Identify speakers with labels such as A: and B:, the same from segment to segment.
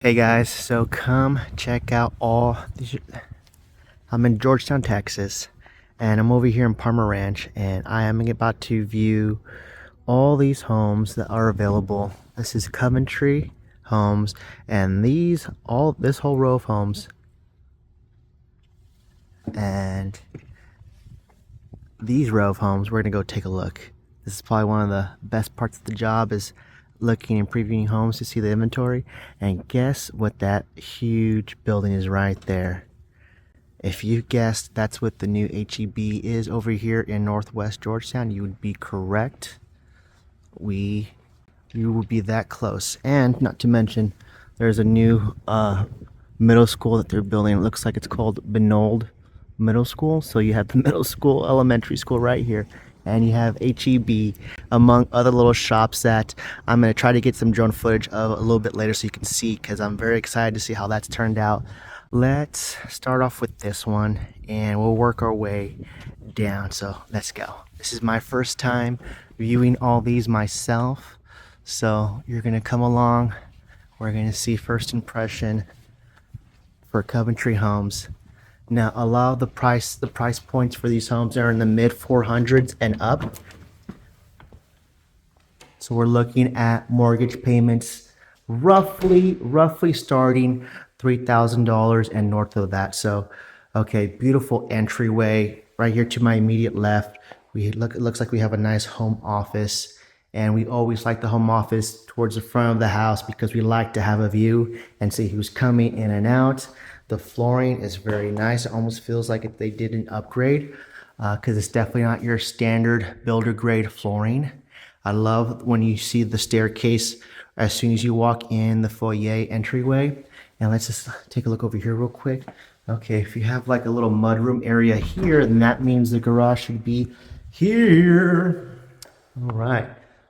A: Hey guys, so come check out all these. I'm in Georgetown, Texas, and I'm over here in Parmer Ranch, and I am about to view all these homes that are available. This is Coventry Homes, and this whole row of homes, and these row of homes, we're gonna go take a look. This is probably one of the best parts of the job is looking and previewing homes to see the inventory. And guess what that huge building is right there? If you guessed that's what the new HEB is over here in Northwest Georgetown, you would be correct. You would be that close. And not to mention, there's a new middle school that they're building. It looks like it's called Benold Middle School. So you have the middle school, elementary school right here, and you have HEB among other little shops that I'm going to try to get some drone footage of a little bit later so you can see, because I'm very excited to see how that's turned out. Let's start off with this one and we'll work our way down. So let's go. This is my first time viewing all these myself. So you're going to come along. We're going to see first impression for Coventry Homes. Now, a lot of the price points for these homes are in the mid 400s and up. So we're looking at mortgage payments roughly starting $3,000 and north of that. So, okay, beautiful entryway right here to my immediate left. It looks like we have a nice home office, and we always like the home office towards the front of the house because we like to have a view and see who's coming in and out. The flooring is very nice. It almost feels like if they did an upgrade, because it's definitely not your standard builder grade flooring. I love when you see the staircase as soon as you walk in the foyer entryway. And let's just take a look over here real quick. Okay, if you have like a little mudroom area here, then that means the garage should be here. All right,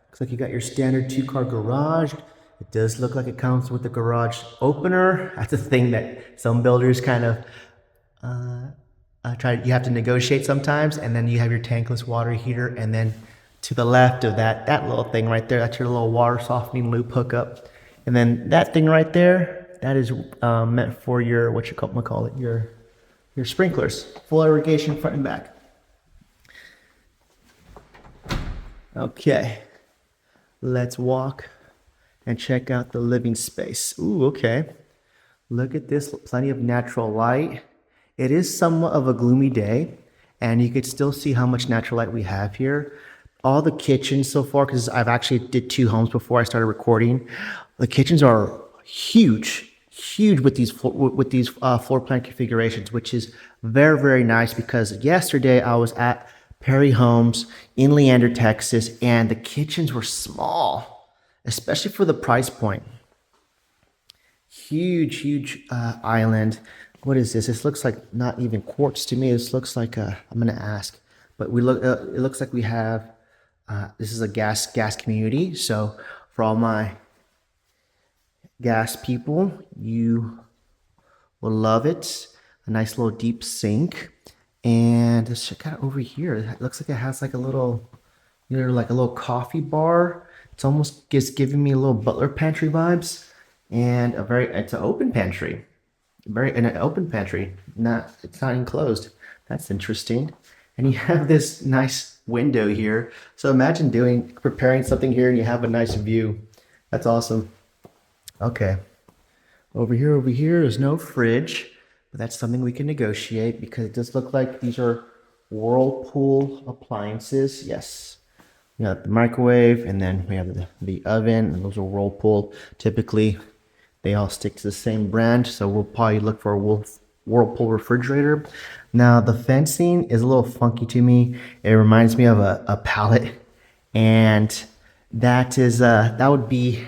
A: looks like you got your standard 2-car garage. It does look like it comes with the garage opener. That's a thing that some builders kind of you have to negotiate sometimes. And then you have your tankless water heater, and then to the left of that little thing right there, that's your little water softening loop hookup. And then that thing right there, that is meant for your, what you call it, your sprinklers, full irrigation front and back. Okay, let's walk and check out the living space. Ooh, okay. Look at this, plenty of natural light. It is somewhat of a gloomy day, and you could still see how much natural light we have here. All the kitchens so far, because I've actually did 2 homes before I started recording. The kitchens are huge with these floor plan configurations, which is very nice, because yesterday I was at Perry Homes in Leander, Texas, and the kitchens were small, especially for the price point. Huge island. What is this? This looks like not even quartz to me. This looks like I'm gonna ask, but it looks like we have. This is a gas community, so for all my gas people, you will love it. A nice little deep sink, and let's check out over here. It looks like it has like a little, like a little coffee bar. It's almost giving me a little butler pantry vibes, and it's an open pantry, an open pantry. It's not enclosed. That's interesting. And you have this nice window here. So imagine preparing something here and you have a nice view. That's awesome. Okay. Over here is no fridge, but that's something we can negotiate, because it does look like these are Whirlpool appliances. Yes. We got the microwave, and then we have the oven, and those are Whirlpool. Typically, they all stick to the same brand, so we'll probably look for a Whirlpool refrigerator. Now the fencing is a little funky to me. It reminds me of a pallet, and that would be.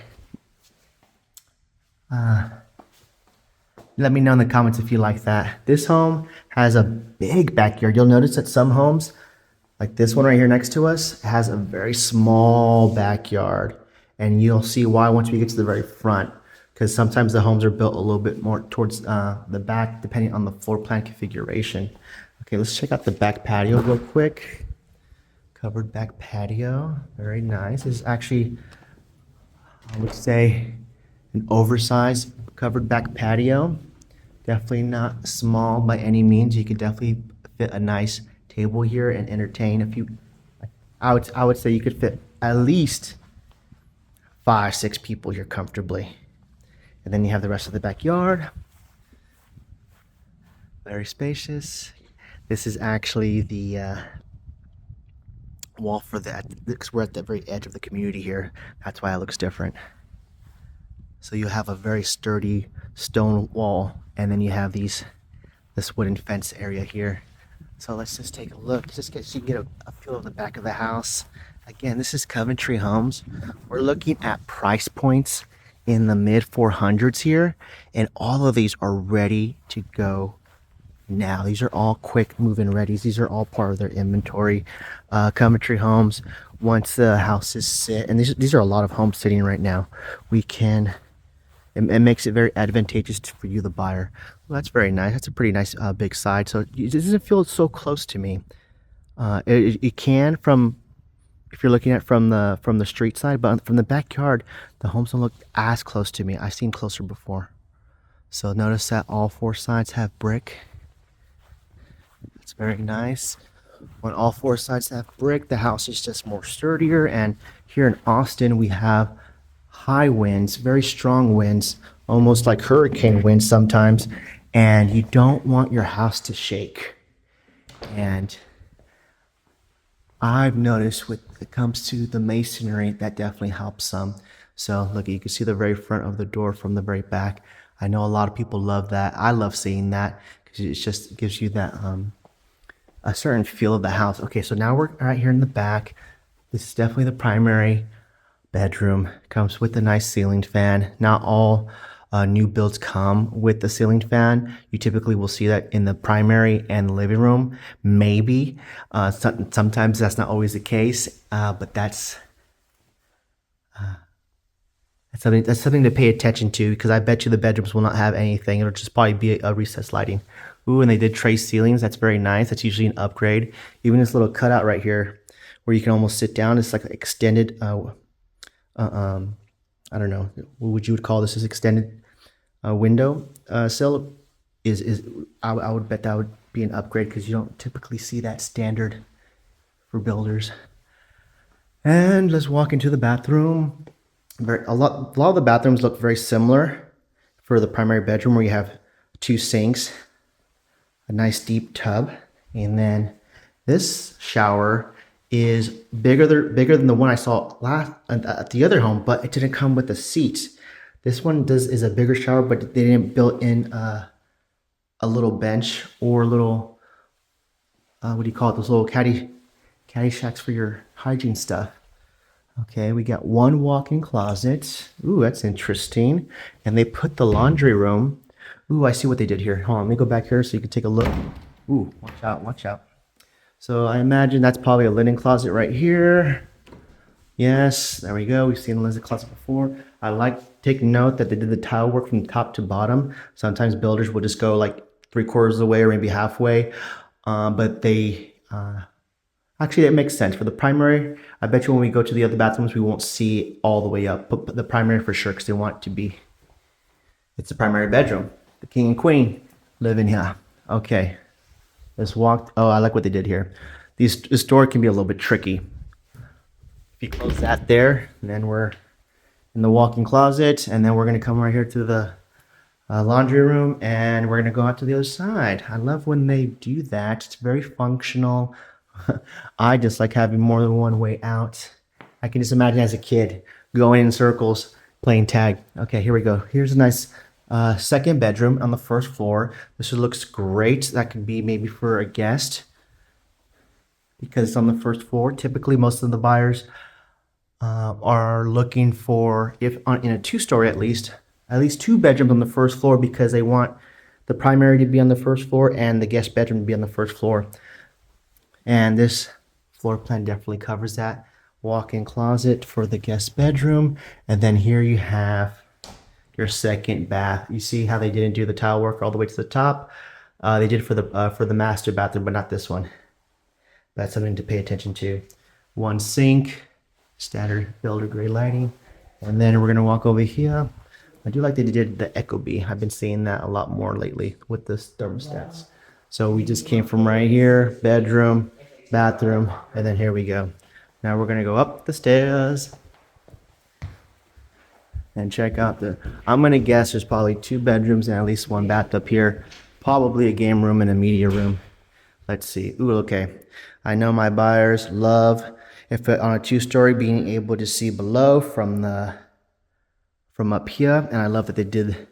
A: Let me know in the comments if you like that. This home has a big backyard. You'll notice that some homes, like this one right here next to us, has a very small backyard, and you'll see why once we get to the very front. Because sometimes the homes are built a little bit more towards the back, depending on the floor plan configuration. Okay, let's check out the back patio real quick. Covered back patio, very nice. This is actually, I would say, an oversized covered back patio. Definitely not small by any means. You could definitely fit a nice table here and entertain a few. I would say you could fit at least 5, 6 people here comfortably. And then you have the rest of the backyard. Very spacious. This is actually the wall for that, because we're at the very edge of the community here. That's why it looks different. So you have a very sturdy stone wall, and then you have this wooden fence area here. So let's just take a look. Just get so you can get a feel of the back of the house. Again, this is Coventry Homes. We're looking at price points in the mid 400s here, and all of these are ready to go now. These are all quick move-in readies. These are all part of their inventory. Coventry Homes, once the houses sit, and these are a lot of homes sitting right now, we can, it makes it very advantageous for you, the buyer. Well, that's very nice. That's a pretty nice big side. So it doesn't feel so close to me. It can from, if you're looking at from the street side, but from the backyard, the homes don't look as close to me. I've seen closer before. So notice that all 4 sides have brick. It's very nice. When all 4 sides have brick, the house is just more sturdier. And here in Austin, we have high winds, very strong winds, almost like hurricane winds sometimes. And you don't want your house to shake. And I've noticed when it comes to the masonry, that definitely helps some. So look, you can see the very front of the door from the very back. I know a lot of people love that. I love seeing that because it gives you that a certain feel of the house. Okay, so now we're right here in the back. This is definitely the primary bedroom. Comes with a nice ceiling fan. Not all new builds come with the ceiling fan. You typically will see that in the primary and the living room. Maybe. Sometimes that's not always the case, but that's something to pay attention to, because I bet you the bedrooms will not have anything. It'll just probably be a recessed lighting. Ooh, and they did tray ceilings. That's very nice. That's usually an upgrade. Even this little cutout right here where you can almost sit down. It's like an extended, I don't know, what would you call this? Is extended window sill. I would bet that would be an upgrade, because you don't typically see that standard for builders. And let's walk into the bathroom. A lot of the bathrooms look very similar for the primary bedroom, where you have 2 sinks, a nice deep tub, and then this shower is bigger than the one I saw last at the other home, but it didn't come with the seats. This one is a bigger shower, but they didn't build in a little bench or little what do you call it? Those little caddy shacks for your hygiene stuff. Okay, we got 1 walk-in closet. Ooh, that's interesting. And they put the laundry room. Ooh, I see what they did here. Hold on, let me go back here so you can take a look. Ooh, watch out, watch out. So I imagine that's probably a linen closet right here. Yes, there we go. We've seen a linen closet before. I like take note that they did the tile work from top to bottom. Sometimes builders will just go like 3/4 of the way or maybe halfway. But they... Actually, it makes sense. For the primary, I bet you when we go to the other bathrooms, we won't see all the way up. But the primary for sure, because they want it to be... It's the primary bedroom. The king and queen live in here. Okay. Let's walk... Oh, I like what they did here. This door can be a little bit tricky. If you close that there, then we're in the walk-in closet. And then we're going to come right here to the laundry room. And we're going to go out to the other side. I love when they do that. It's very functional. I just like having more than one way out. I can just imagine as a kid going in circles playing tag. Okay, here we go. Here's a nice second bedroom on the first floor. This looks great. That could be maybe for a guest, because it's on the first floor. Typically, most of the buyers are looking for, in a 2-story at least 2 bedrooms on the first floor, because they want the primary to be on the first floor and the guest bedroom to be on the first floor. And this floor plan definitely covers that. Walk-in closet for the guest bedroom. And then here you have your second bath. You see how they didn't do the tile work all the way to the top? They did for the master bathroom, but not this one. That's something to pay attention to. 1 sink, standard builder grade lighting. And then we're gonna walk over here. I do like that they did the Ecobee. I've been seeing that a lot more lately with the thermostats. So we just came from right here, bedroom, bathroom, and then here we go. Now we're gonna go up the stairs and check out I'm gonna guess there's probably 2 bedrooms and at least 1 bath up here. Probably a game room and a media room. Let's see. Ooh, okay. I know my buyers love, if on a 2-story, being able to see below from up here. And I love that they did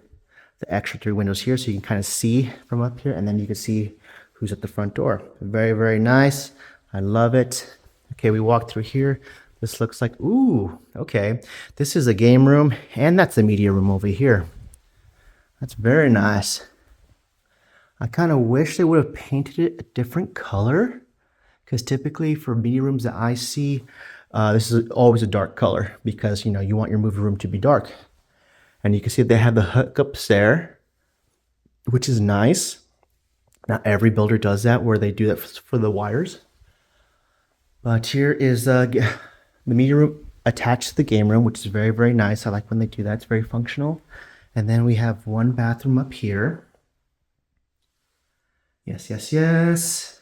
A: the extra 3 windows here so you can kind of see from up here, and then you can see who's at the front door. Very, very nice. I love it. Okay, we walk through here. This looks like, ooh, okay. This is a game room, and that's the media room over here. That's very nice. I kind of wish they would have painted it a different color, because typically for media rooms that I see, this is always a dark color because, you know, you want your movie room to be dark. And you can see they have the hookups there, which is nice. Not every builder does that, where they do that for the wires. But here is the media room attached to the game room, which is very, very nice. I like when they do that. It's very functional. And then we have 1 bathroom up here. Yes, yes, yes.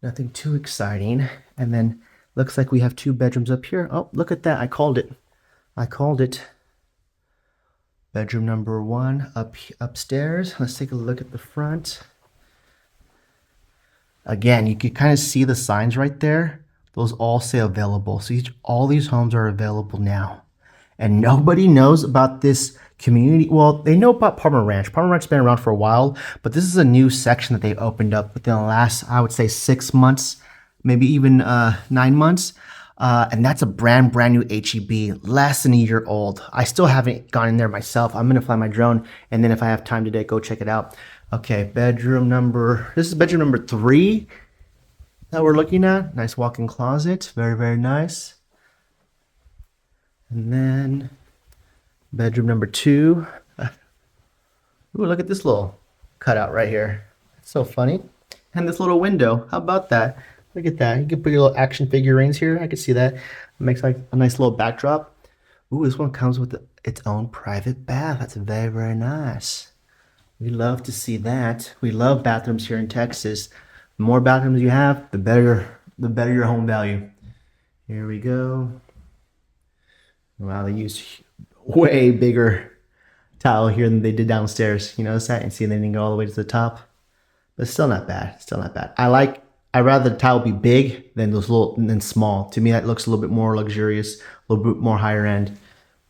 A: Nothing too exciting. And then looks like we have 2 bedrooms up here. Oh, look at that. I called it. I called it. Bedroom number 1 upstairs. Let's take a look at the front. Again, you can kind of see the signs right there. Those all say available. So all these homes are available now. And nobody knows about this community. Well, they know about Parmer Ranch. Parmer Ranch has been around for a while, but this is a new section that they opened up within the last, I would say, 6 months, maybe even 9 months. And that's a brand new HEB, less than a year old. I still haven't gone in there myself. I'm gonna fly my drone, and then if I have time today, go check it out. Okay, this is bedroom number 3 that we're looking at. Nice walk-in closet, very, very nice. And then bedroom number 2. Ooh, look at this little cutout right here. It's so funny. And this little window, how about that? Look at that. You can put your little action figurines here. I can see that. It makes like a nice little backdrop. Ooh, this one comes with its own private bath. That's very, very nice. We love to see that. We love bathrooms here in Texas. The more bathrooms you have, the better your home value. Here we go. Wow, they used way bigger tile here than they did downstairs. You notice that? And see, they didn't go all the way to the top. But still not bad. Still not bad. I'd rather the tile be big than than small. To me, that looks a little bit more luxurious, a little bit more higher end.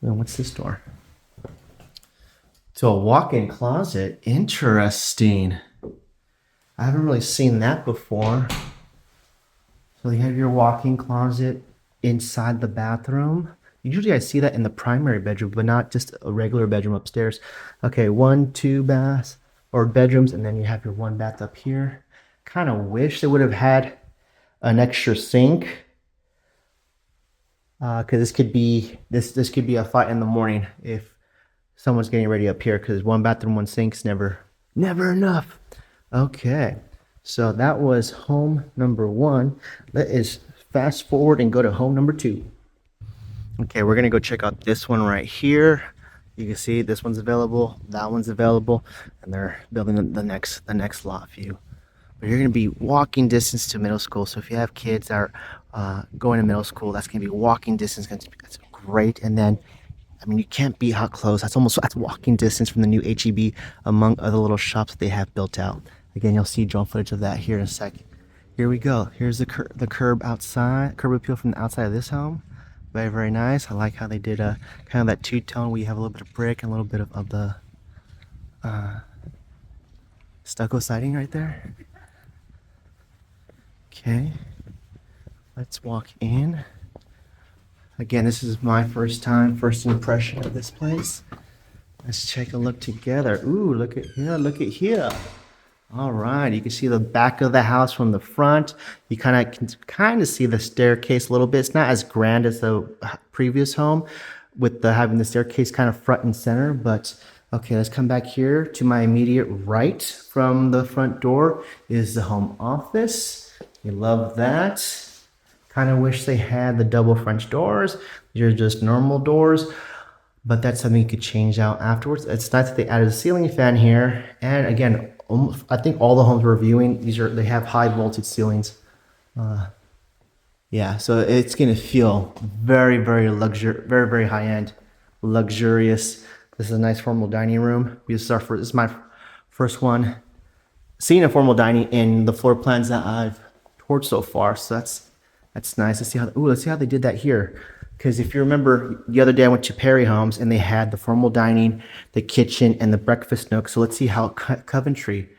A: And what's this door? So a walk-in closet. Interesting. I haven't really seen that before. So you have your walk-in closet inside the bathroom. Usually I see that in the primary bedroom, but not just a regular bedroom upstairs. Okay, 1, 2 baths or bedrooms, and then you have your 1 bath up here. Kind of wish they would have had an extra sink, because this could be a fight in the morning if someone's getting ready up here, because 1 bathroom, 1 sink's never enough. Okay, so that was home number 1. Let us fast forward and go to home number 2. Okay, we're gonna go check out this one right here. You can see this one's available, that one's available, and they're building the next lot for you. But you're gonna be walking distance to middle school. So if you have kids that are going to middle school, that's gonna be walking distance. That's great. And then, I mean, you can't beat hot clothes. That's walking distance from the new HEB, among other little shops that they have built out. Again, you'll see drone footage of that here in a second. Here we go. Here's the curb appeal from the outside of this home. Very, very nice. I like how they did kind of that 2-tone where you have a little bit of brick and a little bit of the stucco siding right there. Okay, let's walk in. Again, this is my first impression of this place. Let's take a look together. Ooh, look at here. All right, you can see the back of the house from the front. You can kind of see the staircase a little bit. It's not as grand as the previous home with having the staircase kind of front and center, but okay, let's come back here. To my immediate right from the front door is the home office. You love that. Kind of wish they had the double French doors. These are just normal doors. but that's something you could change out afterwards. It's nice that they added a ceiling fan here. And again, almost, I think all the homes we're reviewing, they have high voltage ceilings. Yeah, so it's gonna feel very, very, very high end, luxurious. This is a nice formal dining room. This is my first one seeing a formal dining in the floor plans that I've toured so far. So that's nice. Let's see how they did that here. Because if you remember, the other day I went to Perry Homes and they had the formal dining, the kitchen, and the breakfast nook. So let's see how Coventry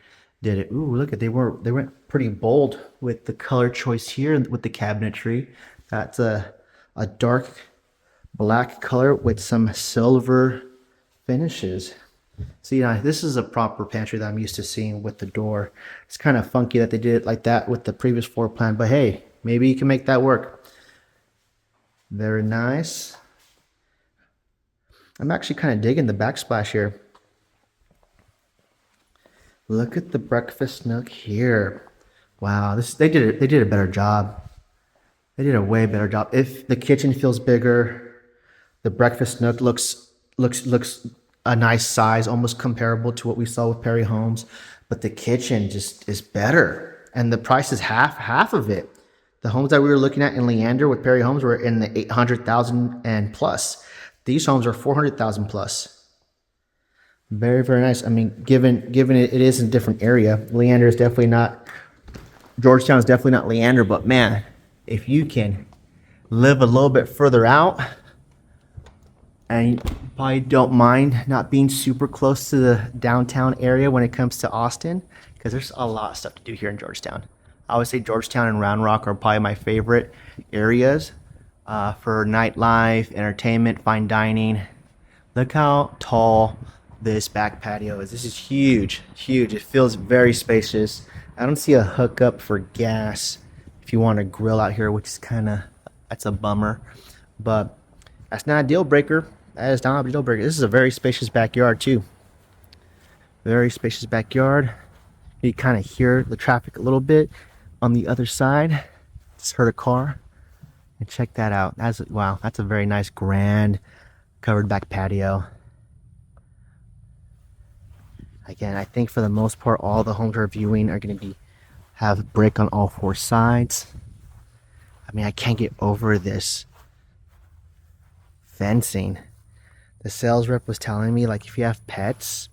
A: did it. Ooh, look at they went pretty bold with the color choice here with the cabinetry. That's a dark black color with some silver finishes. So this is a proper pantry that I'm used to seeing with the door. It's kind of funky that they did it like that with the previous floor plan, but hey, maybe you can make that work. Very nice. I'm actually kind of digging the backsplash here. Look at the breakfast nook here. Wow, they did a better job. They did a way better job. If the kitchen feels bigger, the breakfast nook looks a nice size, almost comparable to what we saw with Perry Homes, but the kitchen just is better, and the price is half of it. The homes that we were looking at in Leander with Perry Homes were in the 800,000 and plus. These homes are 400,000 plus. Very, very nice. I mean, given it is in a different area, Leander is definitely not. Georgetown is definitely not Leander, but man, if you can live a little bit further out, and you probably don't mind not being super close to the downtown area when it comes to Austin, because there's a lot of stuff to do here in Georgetown. I would say Georgetown and Round Rock are probably my favorite areas for nightlife, entertainment, fine dining. Look how tall this back patio is. This is huge, huge. It feels very spacious. I don't see a hookup for gas if you want to grill out here, which is that's a bummer. But that's not a deal breaker. That is not a deal breaker. This is a very spacious backyard too. Very spacious backyard. You kind of hear the traffic a little bit on the other side. Just heard a car. And check that out. Wow, that's a very nice grand covered back patio. Again, I think for the most part, all the homes we're viewing are going to have brick on all four sides. I mean, I can't get over this fencing. The sales rep was telling me, like, if you have pets,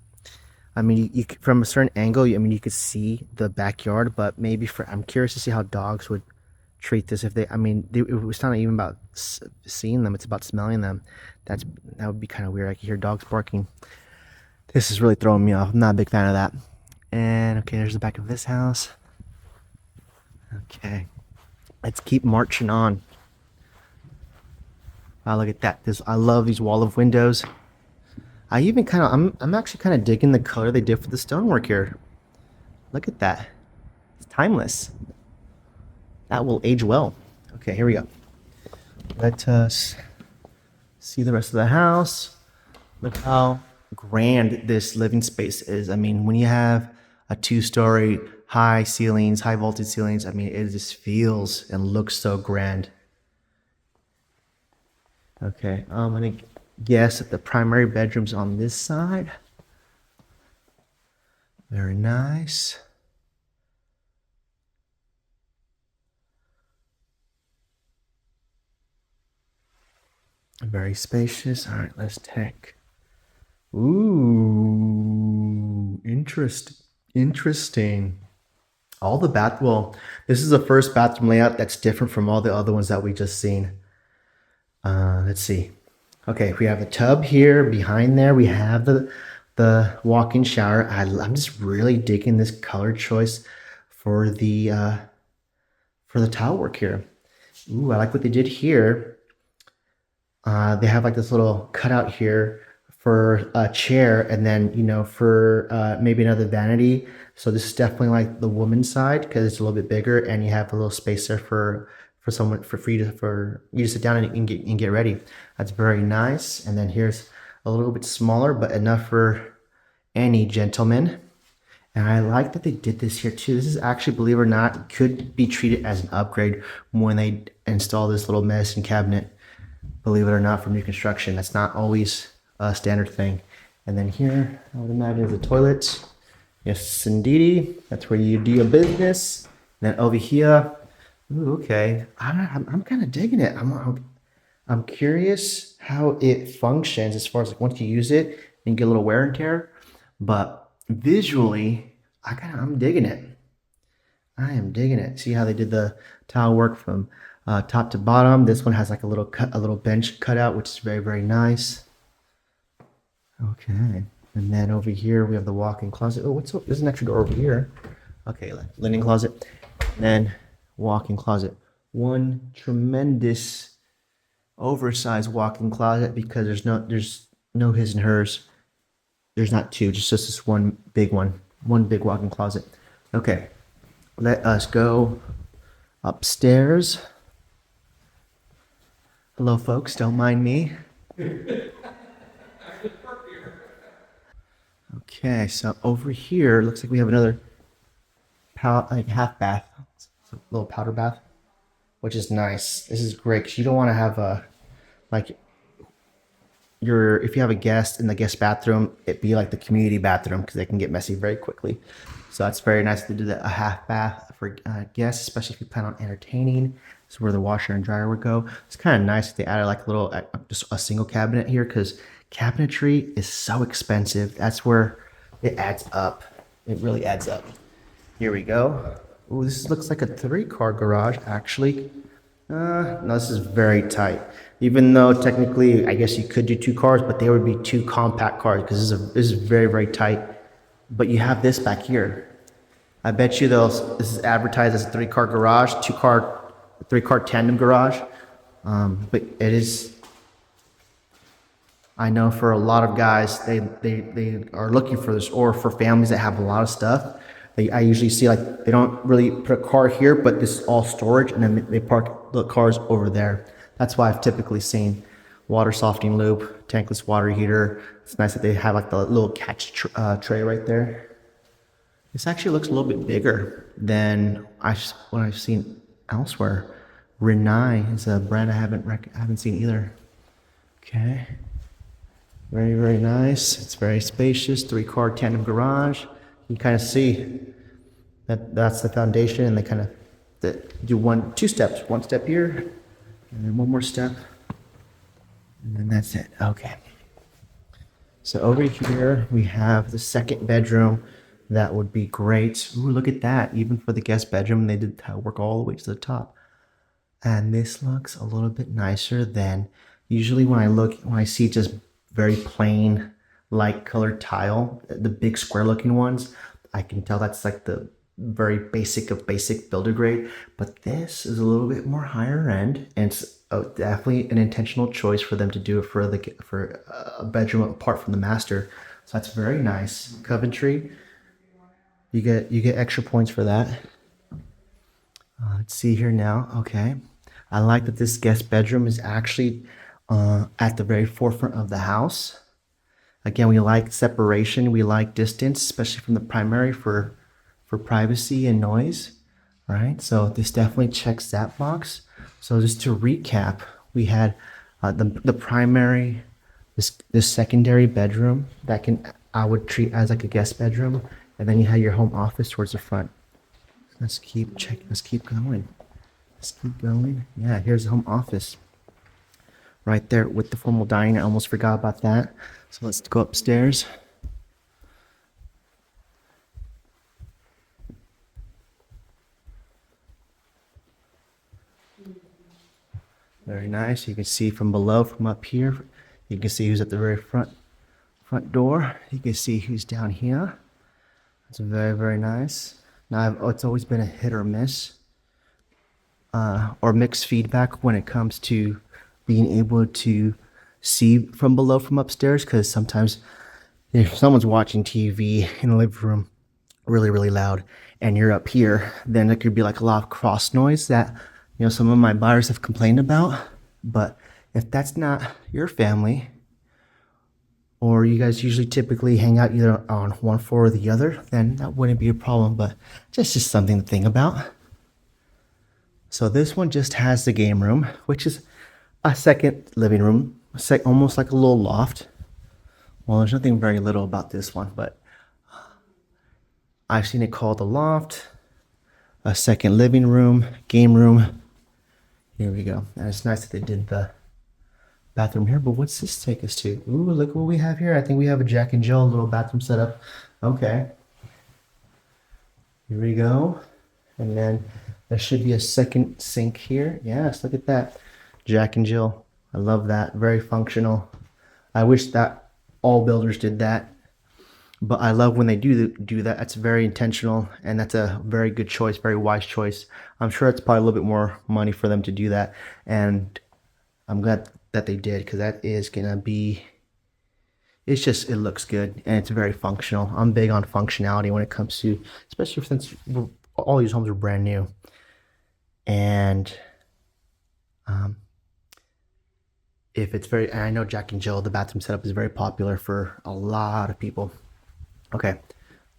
A: I mean, you from a certain angle, I mean, you could see the backyard, but maybe I'm curious to see how dogs would treat this. It was not even about seeing them; it's about smelling them. That would be kind of weird. I could hear dogs barking. This is really throwing me off. I'm not a big fan of that. And okay, there's the back of this house. Okay, let's keep marching on. Wow, look at that. I love these wall of windows. I'm actually kind of digging the color they did for the stonework here. Look at that. It's timeless. That will age well. Okay, here we go. Let us see the rest of the house. Look how grand this living space is. I mean, when you have a 2-story, high ceilings, high voltage ceilings, I mean, it just feels and looks so grand. Okay, I'm gonna guess that the primary bedroom's on this side. Very nice. Very spacious. All right, let's take. Ooh, interesting. This is the first bathroom layout that's different from all the other ones that we just seen. Let's see. Okay, we have a tub here. Behind there, we have the walk-in shower. I'm just really digging this color choice for the tile work here. Ooh, I like what they did here. They have like this little cutout here for a chair, and then for maybe another vanity. So this is definitely like the woman's side because it's a little bit bigger, and you have a little space there for you to sit down and get ready. That's very nice. And then here's a little bit smaller, but enough for any gentleman. And I like that they did this here too. This is actually, believe it or not, could be treated as an upgrade when they install this little medicine cabinet. Believe it or not, for new construction. That's not always standard thing. And then here, I would imagine is a toilet. Yes, indeedy. That's where you do your business. And then over here, ooh, okay. I'm kind of digging it. I'm curious how it functions as far as like once you use it and get a little wear and tear. But visually, I'm digging it. I am digging it. See how they did the tile work from top to bottom. This one has like a little bench cutout, which is very, very nice. Okay. And then over here we have the walk-in closet. Oh, there's an extra door over here. Okay, linen closet. And then walk-in closet. One tremendous oversized walk-in closet because there's no his and hers. There's not two, just this one big one. One big walk-in closet. Okay. Let us go upstairs. Hello folks, don't mind me. Okay, so over here, looks like we have another half bath, a little powder bath, which is nice. This is great because you don't want to have like if you have a guest in the guest bathroom, it be like the community bathroom because they can get messy very quickly. So that's very nice to do a half bath for guests, especially if you plan on entertaining. This is where the washer and dryer would go. It's kind of nice if they added like a little, just a single cabinet here because cabinetry is so expensive. That's where it adds up. It really adds up. Here we go. Ooh, this looks like a 3-car garage actually. No, this is very tight. Even though technically, I guess you could do 2 cars, but they would be 2 compact cars because this is very, very tight. But you have this back here. I bet you this is advertised as a 3-car garage, 3-car tandem garage. But it is, I know for a lot of guys, they are looking for this, or for families that have a lot of stuff. I usually see like they don't really put a car here, but this is all storage, and then they park the cars over there. That's why I've typically seen water softening loop, tankless water heater. It's nice that they have like the little catch tray right there. This actually looks a little bit bigger than what I've seen elsewhere. Rinnai is a brand I haven't seen either. Okay, very, very nice. It's very spacious. 3-car tandem garage. You kind of see that's the foundation, and they kind of do 2 steps. 1 step here, and then 1 more step, and then that's it. Okay. So over here we have the 2nd bedroom. That would be great. Ooh, look at that. Even for the guest bedroom, they did work all the way to the top. And this looks a little bit nicer than usually when I see just very plain light colored tile, the big square looking ones. I can tell that's like the very basic of basic builder grade, but this is a little bit more higher end, and it's definitely an intentional choice for them to do it for a bedroom apart from the master. So that's very nice. Coventry, you get extra points for that. Let's see here now. Okay, I like that this guest bedroom is actually at the very forefront of the house. Again, we like separation, we like distance, especially from the primary for privacy and noise, right? So this definitely checks that box. So just to recap, we had the primary, this secondary bedroom that I would treat as like a guest bedroom, and then you had your home office towards the front. Let's keep checking. Let's keep going. Let's keep going. Yeah, here's the home office right there with the formal dining. I almost forgot about that. So let's go upstairs. Very nice. You can see from below, from up here. You can see who's at the very front door. You can see who's down here. It's very, very nice. Now, it's always been a hit or miss, or mixed feedback when it comes to being able to see from below from upstairs, because sometimes if someone's watching TV in the living room really, really loud and you're up here, then it could be like a lot of cross noise that some of my buyers have complained about. But if that's not your family, or you guys usually typically hang out either on one floor or the other, then that wouldn't be a problem. But just something to think about. So this one just has the game room, which is a second living room, almost like a little loft. Well, there's nothing very little about this one, but I've seen it called a loft, a second living room, game room. Here we go. And it's nice that they did the bathroom here, but what's this take us to? Ooh, look what we have here. I think we have a Jack and Jill little bathroom setup. Okay. Here we go. And then there should be a second sink here. Yes, look at that. Jack and Jill. I love that. Very functional. I wish that all builders did that. But I love when they do that. That's very intentional, and that's a very good choice, very wise choice. I'm sure it's probably a little bit more money for them to do that, and I'm glad that they did, because that is gonna be, it's just, it looks good and it's very functional. I'm big on functionality when it comes to, especially since all these homes are brand new. And if it's very, and I know Jack and Jill, the bathroom setup is very popular for a lot of people. Okay,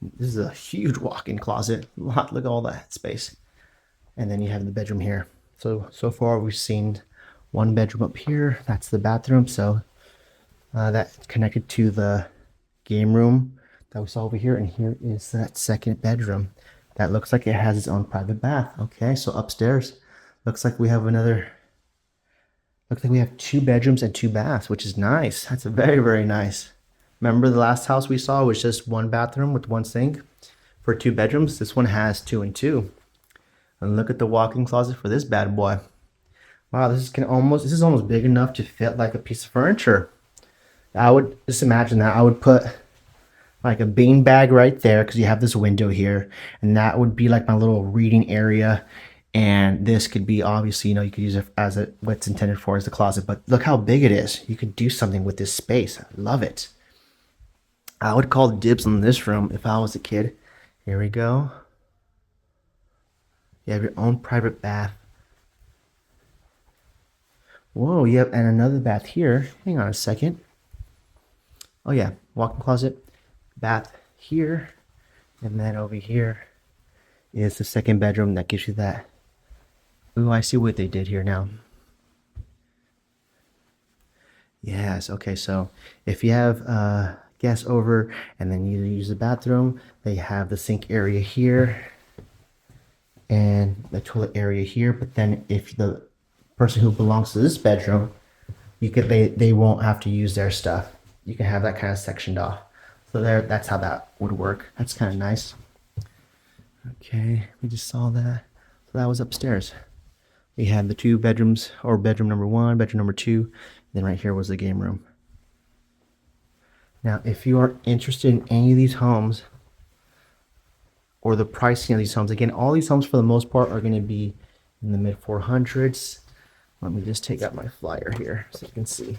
A: this is a huge walk-in closet. Look at all that space. And then you have the bedroom here. So far we've seen one bedroom up here. That's the bathroom. So that's connected to the game room that we saw over here. And here is that second bedroom. That looks like it has its own private bath. Okay, so upstairs, looks like we have another, looks like we have 2 bedrooms and 2 baths, which is nice. That's very, very nice. Remember the last house we saw was just 1 bathroom with 1 sink for 2 bedrooms. This one has 2 and 2. And look at the walk-in closet for this bad boy. Wow, this is almost big enough to fit like a piece of furniture. I would just imagine that. I would put like a bean bag right there, because you have this window here, and that would be like my little reading area. And this could be, obviously, you could use it as what it's intended for, as the closet. But look how big it is. You could do something with this space. I love it. I would call dibs on this room if I was a kid. Here we go. You have your own private bath. Whoa, yep, and another bath here. Hang on a second. Oh yeah, walk-in closet, bath here, and then over here is the second bedroom that gives you that. Ooh, I see what they did here now. Yes, okay, so if you have guests over and then you use the bathroom, they have the sink area here and the toilet area here. But then if the person who belongs to this bedroom, they won't have to use their stuff. You can have that kind of sectioned off. So that's how that would work. That's kind of nice. Okay, we just saw that. So that was upstairs. We had the 2 bedrooms, or bedroom number 1, bedroom number 2. Then right here was the game room. Now, if you are interested in any of these homes or the pricing of these homes, again, all these homes for the most part are going to be in the mid 400s. Let me just take out my flyer here so you can see.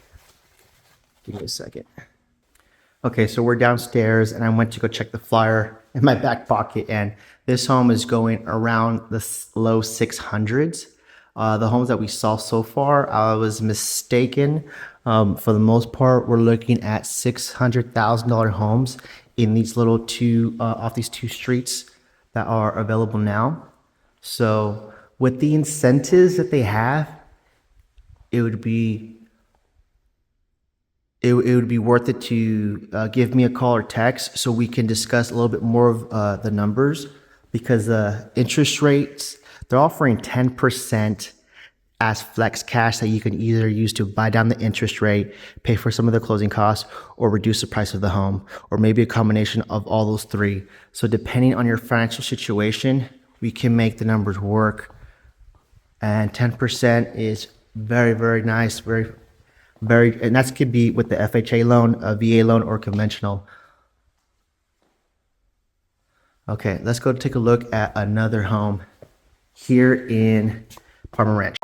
A: Give me a second. Okay, so we're downstairs and I went to go check the flyer in my back pocket, and this home is going around the low 600s. The homes that we saw so far, I was mistaken. For the most part, we're looking at $600,000 homes in these little off these 2 streets that are available now. So with the incentives that they have, it would be worth it to give me a call or text so we can discuss a little bit more of the numbers, because the interest rates, they're offering 10% as flex cash that you can either use to buy down the interest rate, pay for some of the closing costs, or reduce the price of the home, or maybe a combination of all those 3. So depending on your financial situation, we can make the numbers work. And 10% is very, very nice, very, and that could be with the FHA loan, a VA loan, or conventional. Okay, let's go take a look at another home here in Parmer Ranch.